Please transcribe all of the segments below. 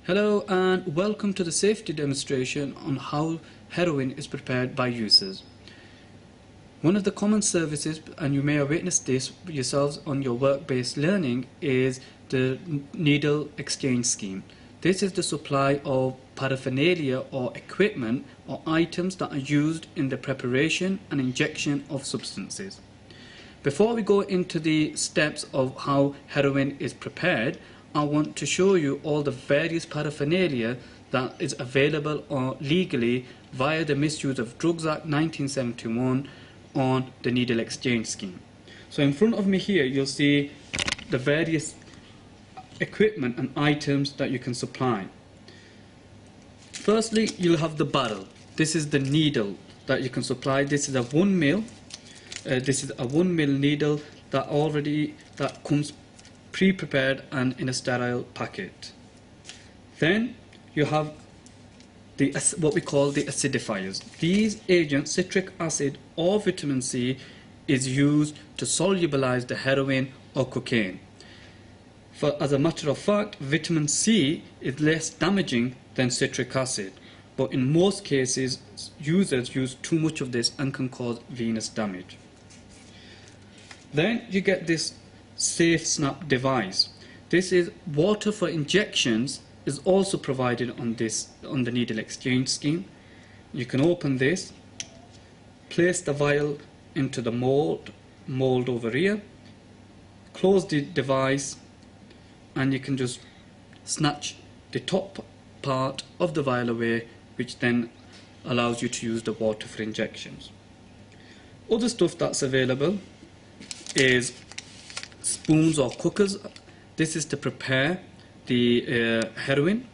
Hello and welcome to the safety demonstration on how heroin is prepared by users. One of the common services, and you may have witnessed this yourselves on your work-based learning, is the needle exchange scheme. This is the supply of paraphernalia or equipment or items that are used in the preparation and injection of substances. Before we go into the steps of how heroin is prepared, I want to show you all the various paraphernalia that is available legally via the Misuse of Drugs Act 1971 on the needle exchange scheme. So in front of me here you'll see the various equipment and items that you can supply. Firstly, you'll have the barrel. This is the needle that you can supply. This is a 1 mil. This is a 1 mil needle that comes pre-prepared and in a sterile packet. Then you have what we call the acidifiers. These agents, citric acid or vitamin C, is used to solubilize the heroin or cocaine. As a matter of fact, vitamin C is less damaging than citric acid, but in most cases users use too much of this and can cause venous damage. Then you get this safe snap device. This is water for injections is also provided on the needle exchange scheme. You can open this, place the vial into the mold over here, close the device, and you can just snatch the top part of the vial away, which then allows you to use the water for injections. Other stuff that's available is spoons or cookers. This is to prepare the heroin,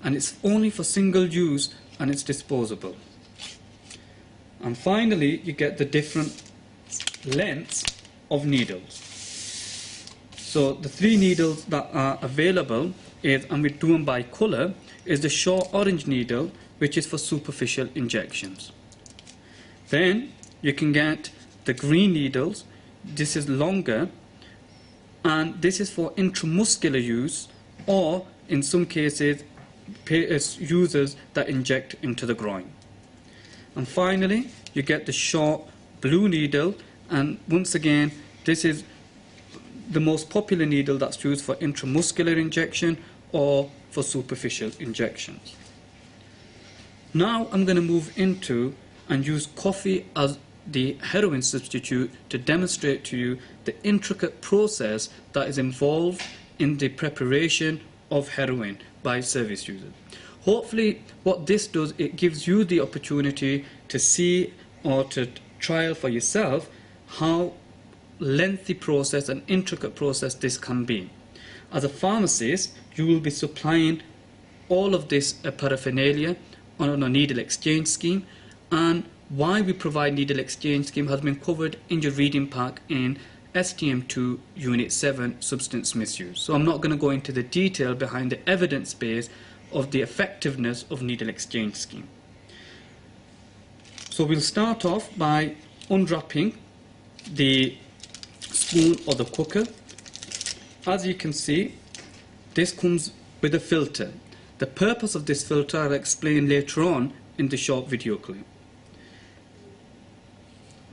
and it's only for single use and it's disposable. And finally you get the different lengths of needles. So the 3 needles that are available is, and we do them by colour, is the short orange needle, which is for superficial injections. Then you can get the green needles. This is longer, and this is for intramuscular use, or in some cases users that inject into the groin. And finally you get the short blue needle, and once again this is the most popular needle that's used for intramuscular injection or for superficial injections. Now I'm going to move into and use coffee as the heroin substitute to demonstrate to you the intricate process that is involved in the preparation of heroin by service users. Hopefully what this does, it gives you the opportunity to see or to trial for yourself how lengthy process and intricate process this can be. As a pharmacist, you will be supplying all of this paraphernalia on a needle exchange scheme, and why we provide needle exchange scheme has been covered in your reading pack in STM2 Unit 7 Substance Misuse. So I'm not going to go into the detail behind the evidence base of the effectiveness of needle exchange scheme. So we'll start off by unwrapping the spoon or the cooker. As you can see, this comes with a filter. The purpose of this filter I'll explain later on in the short video clip.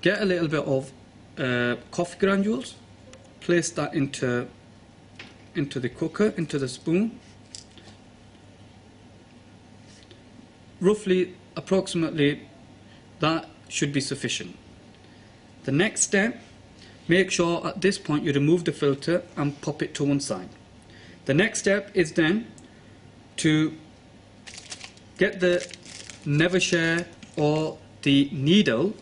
Get a little bit of coffee granules, place that into the cooker, into the spoon. Roughly, approximately, that should be sufficient. The next step, make sure at this point you remove the filter and pop it to one side. The next step is then to get the never share or the needle,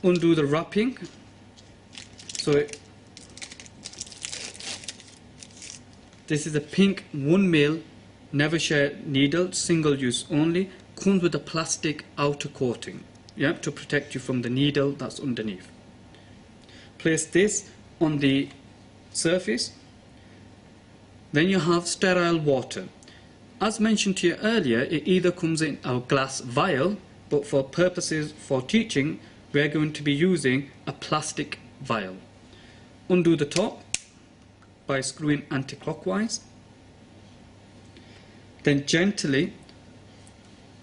undo the wrapping. So this is a pink 1 mil never share needle, single use only, comes with a plastic outer coating, to protect you from the needle that's underneath. Place this on the surface. Then you have sterile water. As mentioned to you earlier, it either comes in a glass vial, but for purposes for teaching we're going to be using a plastic vial. Undo the top by screwing anti-clockwise. Then gently,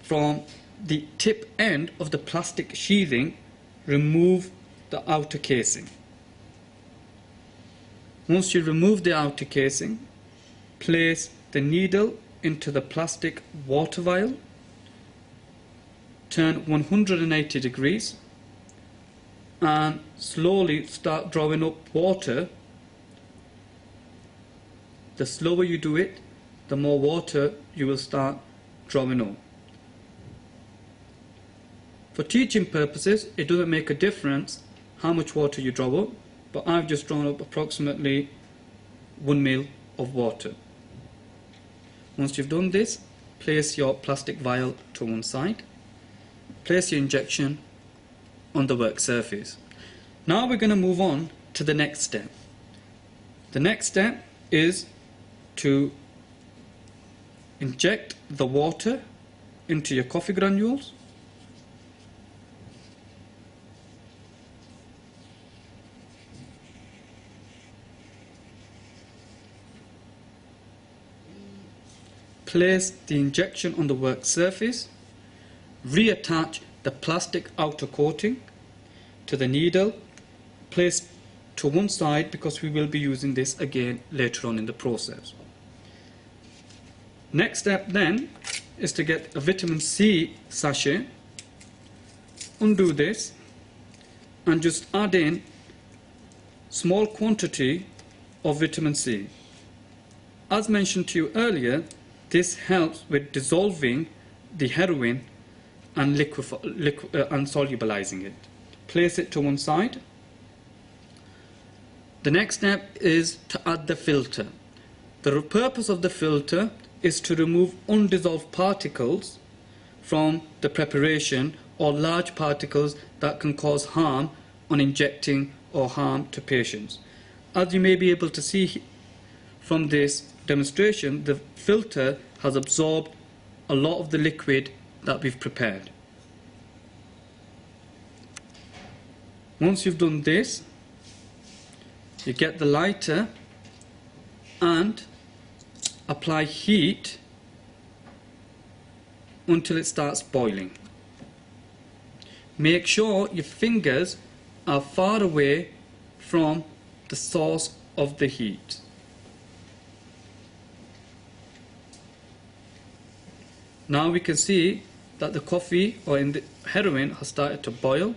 from the tip end of the plastic sheathing, remove the outer casing. Once you remove the outer casing, place the needle into the plastic water vial, turn 180 degrees and slowly start drawing up water. The slower you do it, the more water you will start drawing up. For teaching purposes, it doesn't make a difference how much water you draw up, but I've just drawn up approximately 1 ml of water. Once you've done this, place your plastic vial to one side. Place your injection on the work surface. Now we're going to move on to the next step. The next step is to inject the water into your coffee granules. Place the injection on the work surface. Reattach the plastic outer coating to the needle. Place to one side because we will be using this again later on in the process. Next step then is to get a vitamin C sachet. Undo this and just add in small quantity of vitamin C. As mentioned to you earlier, this helps with dissolving the heroin and solubilizing it. Place it to one side. The next step is to add the filter. The purpose of the filter is to remove undissolved particles from the preparation or large particles that can cause harm on injecting or harm to patients. As you may be able to see from this demonstration, the filter has absorbed a lot of the liquid that we've prepared. Once you've done this, you get the lighter and apply heat until it starts boiling. Make sure your fingers are far away from the source of the heat. Now we can see that the coffee or in the heroin has started to boil.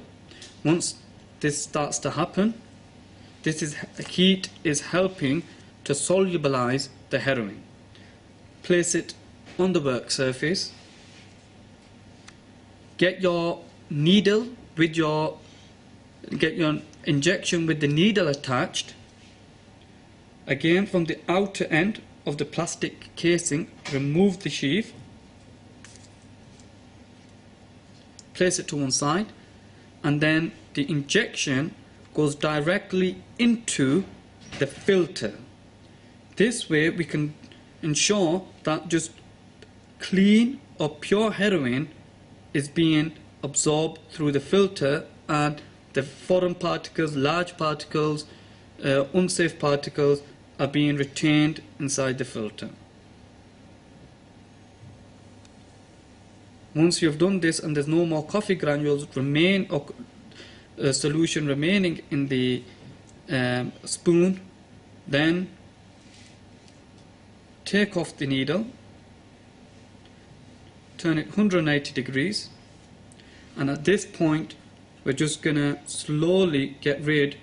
Once this starts to happen, heat is helping to solubilize the heroin. Place it on the work surface. Get your needle with get your injection with the needle attached. Again, from the outer end of the plastic casing, remove the sheath. Place it to one side, and then the injection goes directly into the filter. This way we can ensure that just clean or pure heroin is being absorbed through the filter and the foreign particles, large particles, unsafe particles are being retained inside the filter. Once you've done this and there's no more coffee granules remain or solution remaining in the spoon, then take off the needle, turn it 180 degrees, and at this point we're just going to slowly get rid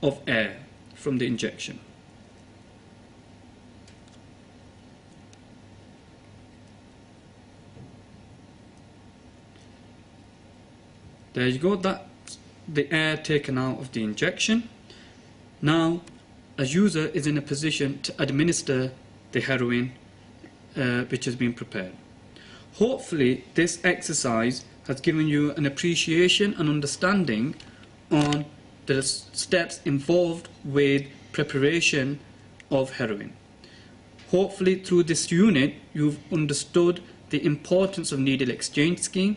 of air from the injection. There you go, that's the air taken out of the injection. Now a user is in a position to administer the heroin which has been prepared. Hopefully this exercise has given you an appreciation and understanding on the steps involved with preparation of heroin. Hopefully through this unit you've understood the importance of needle exchange scheme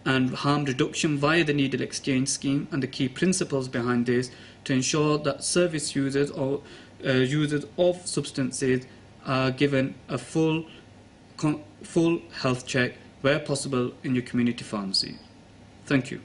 and harm reduction via the needle exchange scheme and the key principles behind this to ensure that service users or users of substances are given a full health check where possible in your community pharmacy. Thank you.